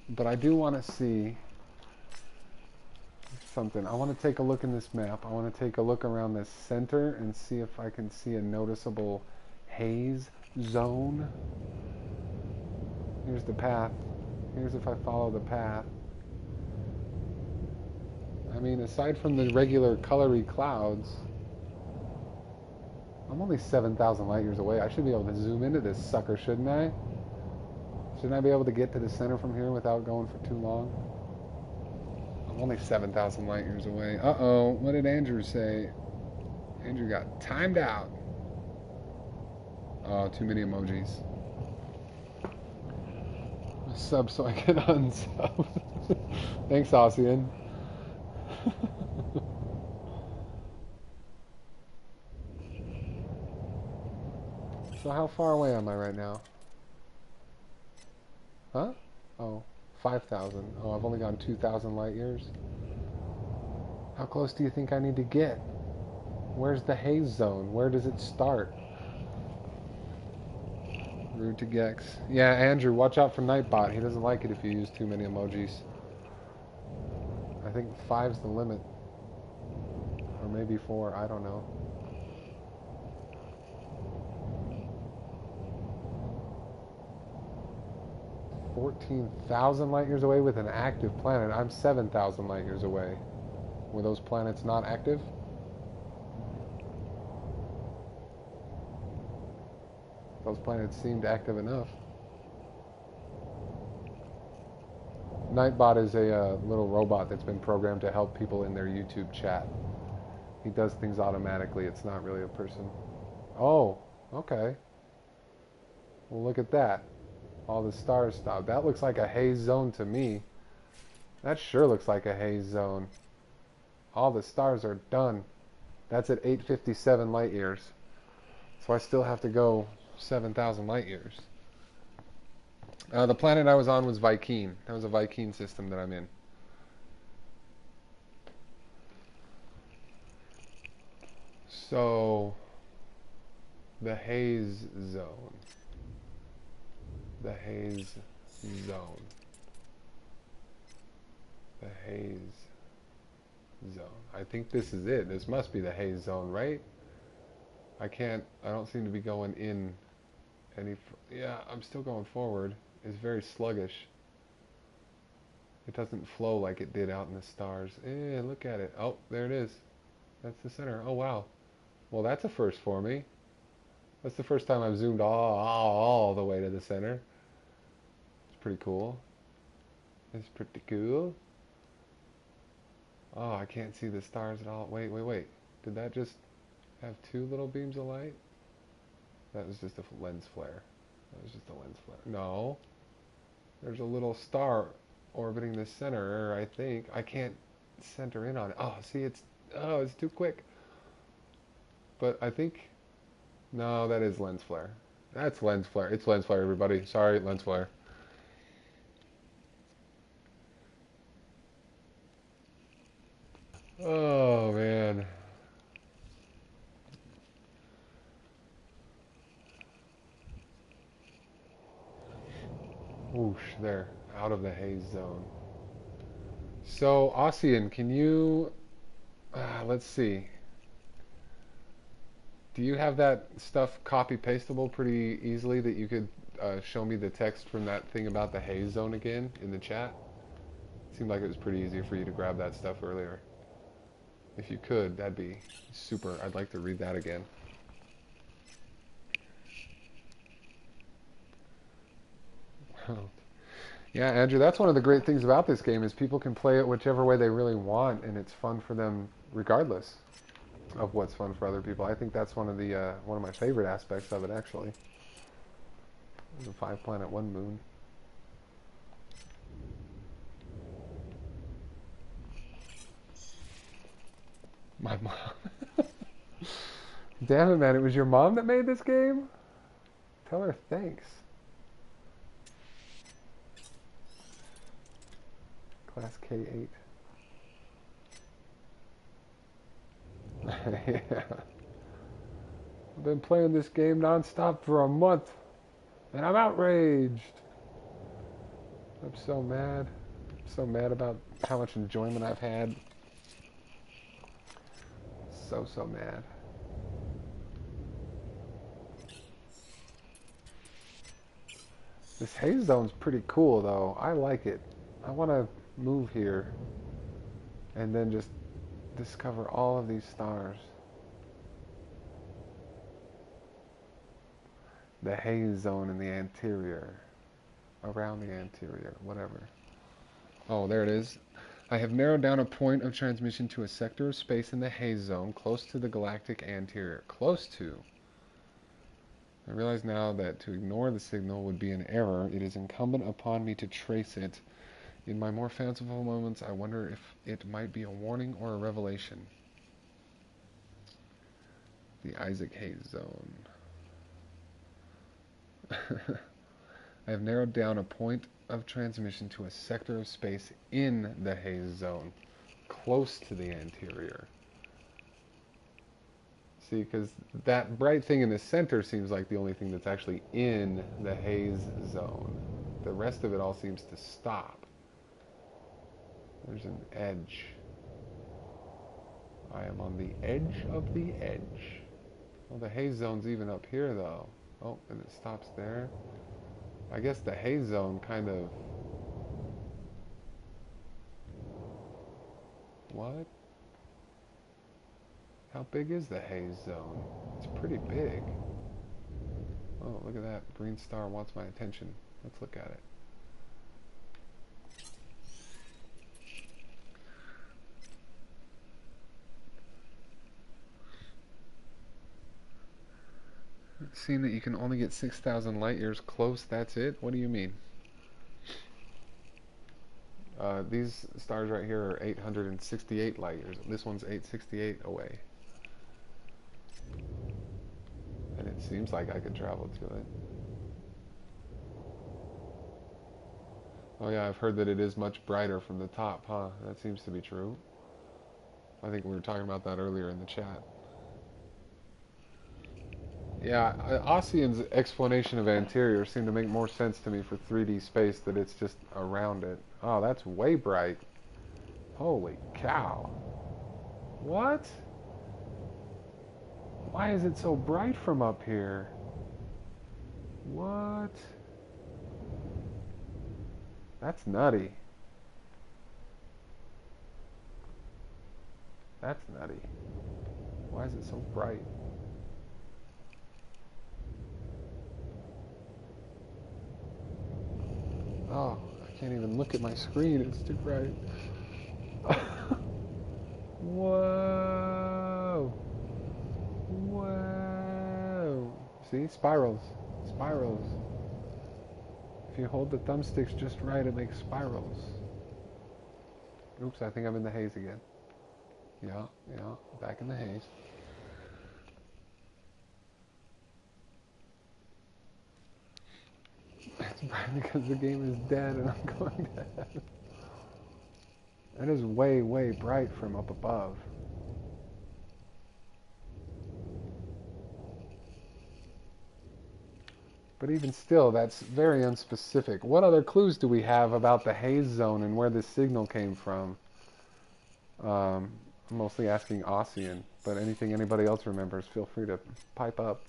But I do want to see something. I want to take a look in this map. I want to take a look around this center and see if I can see a noticeable haze zone. Here's the path. Here's if I follow the path. I mean, aside from the regular colory clouds, I'm only 7,000 light years away. I should be able to zoom into this sucker, shouldn't I? Shouldn't I be able to get to the center from here without going for too long? I'm only 7,000 light years away. Uh-oh, what did Andrew say? Andrew got timed out. Oh, too many emojis. Sub so I can unsub. Thanks, Ossian. So how far away am I right now? Huh? Oh, 5,000. Oh, I've only gone 2,000 light years. How close do you think I need to get? Where's the haze zone? Where does it start? Rude to Gex. Yeah, Andrew, watch out for Nightbot. He doesn't like it if you use too many emojis. I think 5's the limit. Or maybe 4, I don't know. "14,000 light years away with an active planet." I'm 7,000 light years away. Were those planets not active? Those planets seemed active enough. Nightbot is a little robot that's been programmed to help people in their YouTube chat. He does things automatically. It's not really a person. Oh, okay. Well, look at that. All the stars stopped. That looks like a haze zone to me. That sure looks like a haze zone. All the stars are done. That's at 857 light years. So I still have to go 7,000 light years. The planet I was on was Vy'keen. That was a Vy'keen system that I'm in. So, the haze zone. The haze zone. The haze zone. I think this is it. This must be the haze zone, right? I don't seem to be going in any, yeah, I'm still going forward. It's very sluggish. It doesn't flow like it did out in the stars. Look at it. Oh, there it is. That's the center. Oh, wow. Well, that's a first for me. That's the first time I've zoomed all the way to the center. It's pretty cool. It's pretty cool. Oh, I can't see the stars at all. Wait. Did that just have two little beams of light? That was just a lens flare. That was just a lens flare. No. There's a little star orbiting the center, I think. I can't center in on it. Oh, see, it's too quick. But I think, no, that is lens flare. That's lens flare. It's lens flare, everybody. Sorry, lens flare. Oh, man. Whoosh, there. Out of the haze zone. So, Ossian, can you... let's see. Do you have that stuff copy-pastable pretty easily that you could show me the text from that thing about the haze zone again in the chat? It seemed like it was pretty easy for you to grab that stuff earlier. If you could, that'd be super. I'd like to read that again. Yeah, Andrew, that's one of the great things about this game is people can play it whichever way they really want, and it's fun for them regardless of what's fun for other people. I think that's one of my favorite aspects of it, actually. The 5-planet, 1 moon. My mom. Damn it, man! It was your mom that made this game. Tell her thanks. Class K8. Yeah. I've been playing this game non-stop for a month, and I'm outraged. I'm so mad. I'm so mad about how much enjoyment I've had. So mad. This Haze Zone's pretty cool, though. I like it. I want to move here and then just discover all of these stars. The Haze Zone in the anterior. Around the anterior, whatever. Oh, there it is. I have narrowed down a point of transmission to a sector of space in the Haze Zone close to the galactic anterior. Close to. I realize now that to ignore the signal would be an error. It is incumbent upon me to trace it. In my more fanciful moments, I wonder if it might be a warning or a revelation. The Isaac Haze Zone. I have narrowed down a point of transmission to a sector of space in the Haze Zone, close to the anterior. See, because that bright thing in the center seems like the only thing that's actually in the Haze Zone. The rest of it all seems to stop. There's an edge. I am on the edge of the edge. Well, the Haze Zone's even up here, though. Oh, and it stops there. I guess the Haze Zone kind of... What? How big is the Haze Zone? It's pretty big. Oh, look at that. Green star wants my attention. Let's look at it. Seeing that you can only get 6,000 light years close, that's it? What do you mean? These stars right here are 868 light years. This one's 868 away. And it seems like I could travel to it. Oh yeah, I've heard that it is much brighter from the top, huh? That seems to be true. I think we were talking about that earlier in the chat. Yeah, Ossian's explanation of anterior seemed to make more sense to me for 3D space, that it's just around it. Oh, that's way bright. Holy cow. What? Why is it so bright from up here? What? That's nutty. That's nutty. Why is it so bright? Oh, I can't even look at my screen. It's too bright. Whoa. Whoa. See? Spirals. Spirals. If you hold the thumbsticks just right, it makes spirals. Oops, I think I'm in the haze again. Yeah, back in the haze. It's probably because the game is dead and I'm going dead. That is way, way bright from up above. But even still, that's very unspecific. What other clues do we have about the Haze Zone and where this signal came from? I'm mostly asking Ossian, but anything anybody else remembers, feel free to pipe up.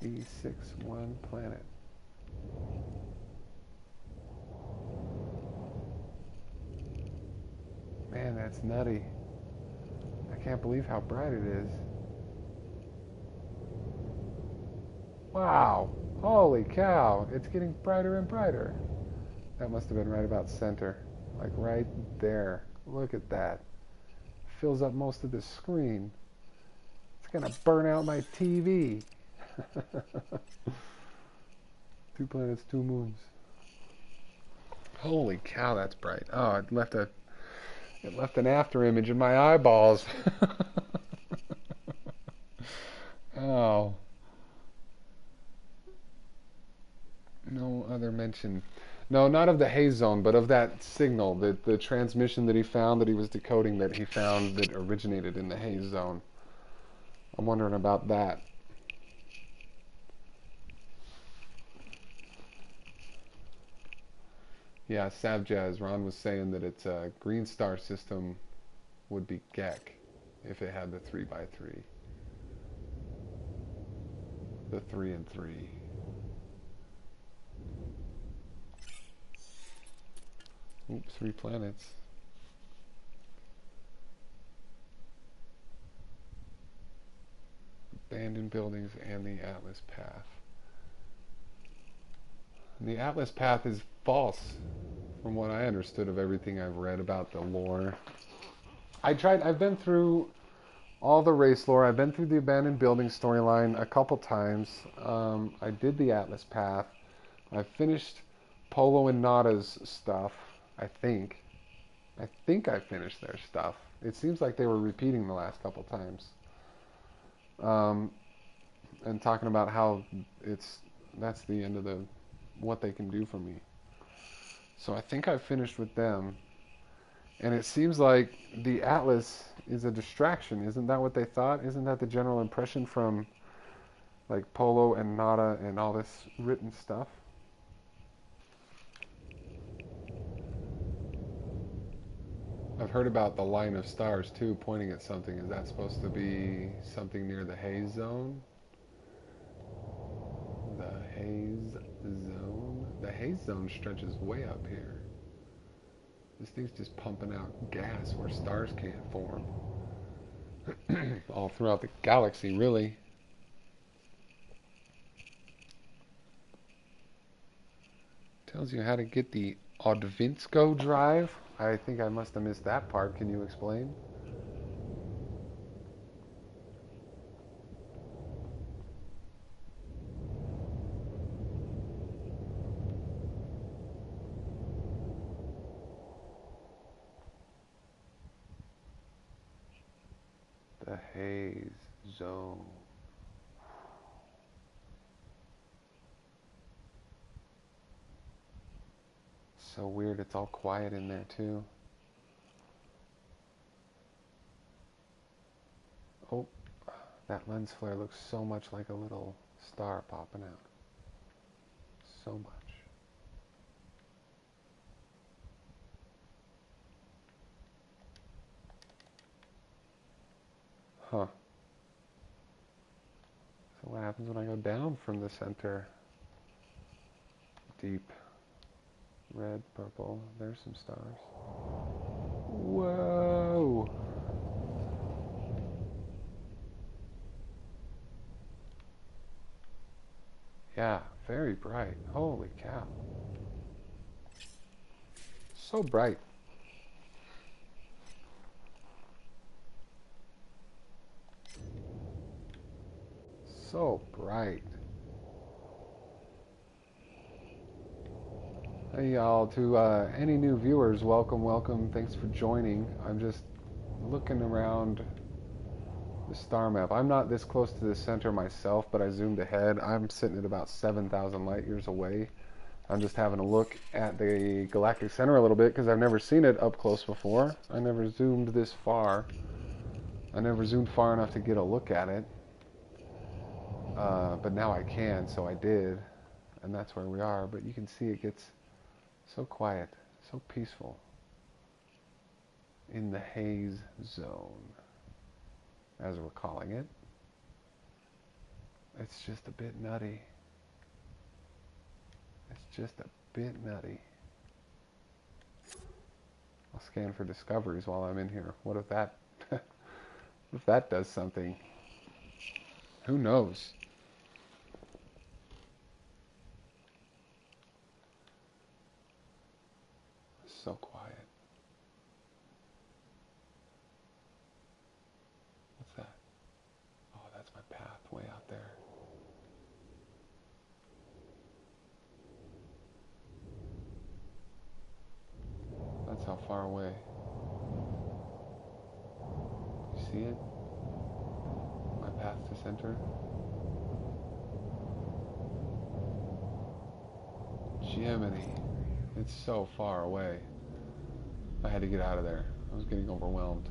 E61 planet. Man, that's nutty. I can't believe how bright it is. Wow! Holy cow! It's getting brighter and brighter. That must have been right about center. Like right there. Look at that. Fills up most of the screen. It's gonna burn out my TV. 2 planets, 2 moons. Holy cow, that's bright. Oh, it left an after image in my eyeballs. Oh. No other mention. No, not of the Haze Zone, but of that signal, the transmission that he found that he was decoding that he found that originated in the Haze Zone. I'm wondering about that. Yeah, Savjaz, Ron was saying that its a green star system would be Gek if it had the 3 by 3. The 3 and 3. Oops, 3 planets. Abandoned buildings and the Atlas Path. And the Atlas Path is false, from what I understood of everything I've read about the lore. I've been through all the race lore. I've been through the abandoned building storyline a couple times. I did the Atlas Path. I finished Polo and Nada's stuff, I think. I think I finished their stuff. It seems like they were repeating the last couple times. And talking about how that's the end of what they can do for me. So I think I finished with them. And it seems like the Atlas is a distraction. Isn't that what they thought? Isn't that the general impression from like Polo and Nada and all this written stuff? I've heard about the line of stars too, pointing at something. Is that supposed to be something near the Haze Zone? The Haze Zone? The Haze Zone stretches way up here. This thing's just pumping out gas where stars can't form. All throughout the galaxy, really. Tells you how to get the Odvinsko drive. I think I must have missed that part. Can you explain? The Haze Zone. So weird, it's all quiet in there too. Oh, that lens flare looks so much like a little star popping out. So much. Huh. So what happens when I go down from the center? Deep. Red, purple. There's some stars. Whoa! Yeah, very bright. Holy cow. So bright. So bright. Hey y'all, to any new viewers, welcome, welcome. Thanks for joining. I'm just looking around the star map. I'm not this close to the center myself, but I zoomed ahead. I'm sitting at about 7,000 light years away. I'm just having a look at the galactic center a little bit because I've never seen it up close before. I never zoomed this far. I never zoomed far enough to get a look at it. But now I can, so I did. And that's where we are. But you can see it gets so quiet, so peaceful in the Haze Zone, as we're calling it. It's just a bit nutty. It's just a bit nutty. I'll scan for discoveries while I'm in here. What if that if that does something? Who knows? So quiet. What's that? Oh, that's my path way out there. That's how far away. You see it? My path to center. Gemini. It's so far away. I had to get out of there. I was getting overwhelmed.